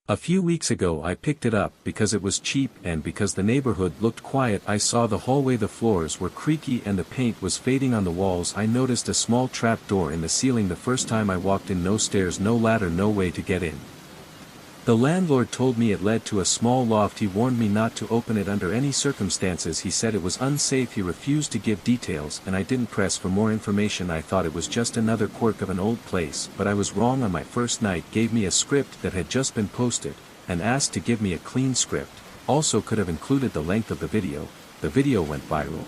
A few weeks ago I picked it up because it was cheap and because the neighborhood looked quiet. I saw the hallway, the floors were creaky and the paint was fading on the walls. I noticed a small trap door in the ceiling the first time I walked in. No stairs, no ladder, no way to get in. The landlord told me it led to a small loft. He warned me not to open it under any circumstances. He said it was unsafe. He refused to give details and I didn't press for more information. I thought it was just another quirk of an old place, but I was wrong. On my first night gave me a script that had just been posted, and asked to give me a clean script. Also could have included the length of the video. The video went viral.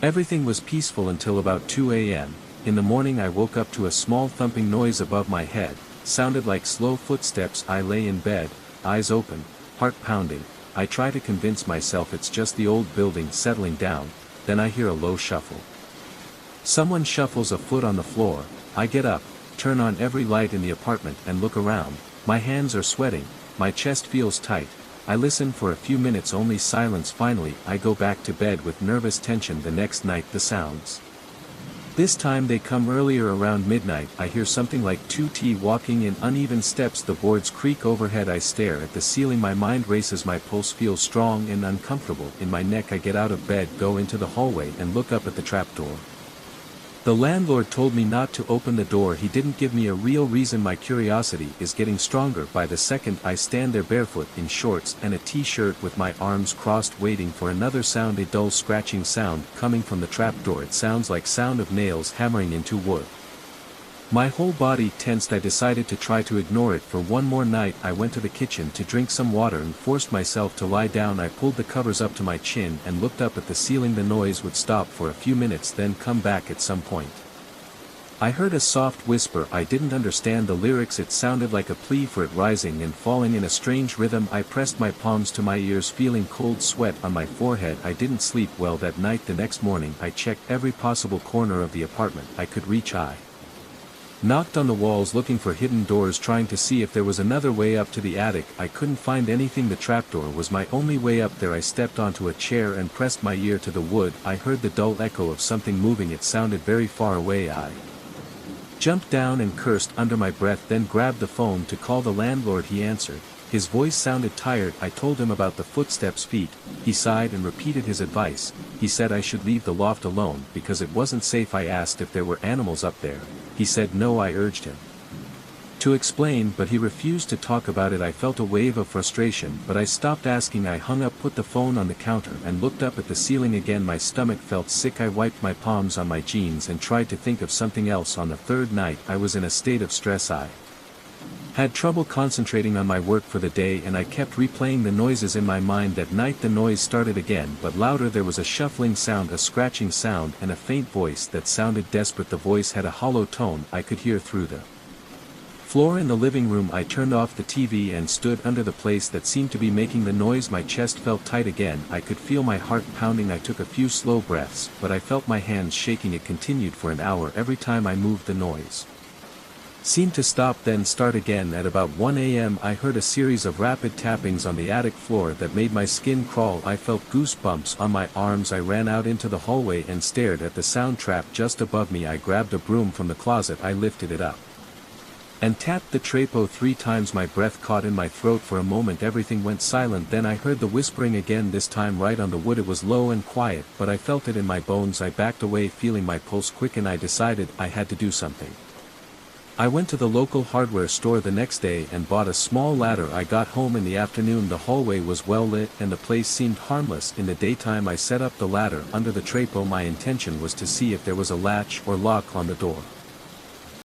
Everything was peaceful until about 2 a.m. In the morning I woke up to a small thumping noise above my head. Sounded like slow footsteps. I lay in bed, eyes open, heart pounding. I try to convince myself it's just the old building settling down, then I hear a low shuffle. Someone shuffles a foot on the floor. I get up, turn on every light in the apartment and look around. My hands are sweating, my chest feels tight. I listen for a few minutes, only silence. Finally I go back to bed with nervous tension. The next night the sounds. This time they come earlier, around midnight. I hear something like 2T walking in uneven steps. The boards creak overhead. I stare at the ceiling. My mind races. My pulse feels strong and uncomfortable in my neck. I get out of bed, go into the hallway and look up at the trapdoor. The landlord told me not to open the door. He didn't give me a real reason. My curiosity is getting stronger by the second. I stand there barefoot in shorts and a t-shirt with my arms crossed, waiting for another sound. A dull scratching sound coming from the trapdoor. It sounds like sound of nails hammering into wood. My whole body tensed. I decided to try to ignore it for one more night. I went to the kitchen to drink some water and forced myself to lie down. I pulled the covers up to my chin and looked up at the ceiling. The noise would stop for a few minutes, then come back at some point. I heard a soft whisper. I didn't understand the lyrics. It sounded like a plea for it, rising and falling in a strange rhythm. I pressed my palms to my ears, feeling cold sweat on my forehead. I didn't sleep well that night. The next morning I checked every possible corner of the apartment I could reach. I knocked on the walls looking for hidden doors, trying to see if there was another way up to the attic. I couldn't find anything. The trapdoor was my only way up there. I stepped onto a chair and pressed my ear to the wood. I heard the dull echo of something moving. It sounded very far away. I jumped down and cursed under my breath, then grabbed the phone to call the landlord. He answered. His voice sounded tired. I told him about the footsteps' feet. He sighed and repeated his advice. He said I should leave the loft alone because it wasn't safe. I asked if there were animals up there. He said no. I urged him to explain, but he refused to talk about it. I felt a wave of frustration, but I stopped asking. I hung up, put the phone on the counter and looked up at the ceiling again. My stomach felt sick. I wiped my palms on my jeans and tried to think of something else. On the third night I was in a state of stress. I had trouble concentrating on my work for the day and I kept replaying the noises in my mind. That night the noise started again, but louder. There was a shuffling sound, a scratching sound, and a faint voice that sounded desperate. The voice had a hollow tone I could hear through the floor in the living room. I turned off the TV and stood under the place that seemed to be making the noise. My chest felt tight again. I could feel my heart pounding. I took a few slow breaths, but I felt my hands shaking. It continued for an hour. Every time I moved the noise seemed to stop then start again. At about 1 a.m. I heard a series of rapid tappings on the attic floor that made my skin crawl. I felt goosebumps on my arms. I ran out into the hallway and stared at the sound trap just above me. I grabbed a broom from the closet. I lifted it up and tapped the trapo 3 times. My breath caught in my throat. For a moment everything went silent. Then I heard the whispering again, this time right on the wood. It was low and quiet, but I felt it in my bones. I backed away, feeling my pulse quicken. I decided I had to do something. I went to the local hardware store the next day and bought a small ladder. I got home in the afternoon. The hallway was well lit and the place seemed harmless. In the daytime I set up the ladder under the trapo. My intention was to see if there was a latch or lock on the door.